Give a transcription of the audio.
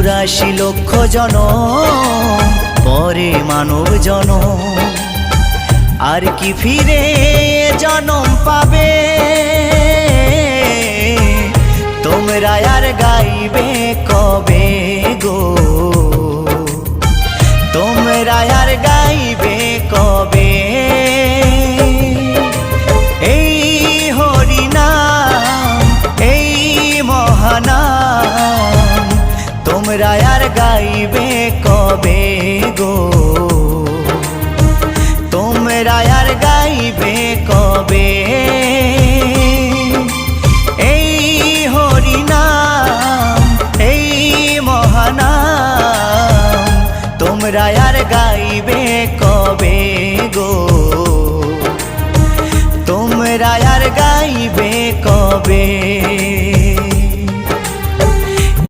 84 লক্ষ জনম পরে মানব জনম, আর কি ফিরে জনম পাবে? তোমরা আর গাইবে কবে গো? তোমরা আর গাইবে কবে? এই হরিনাম, এই মহানাম, তোমরা আর গাইবে কবে গো? তোমরা আর গাইবে কবে?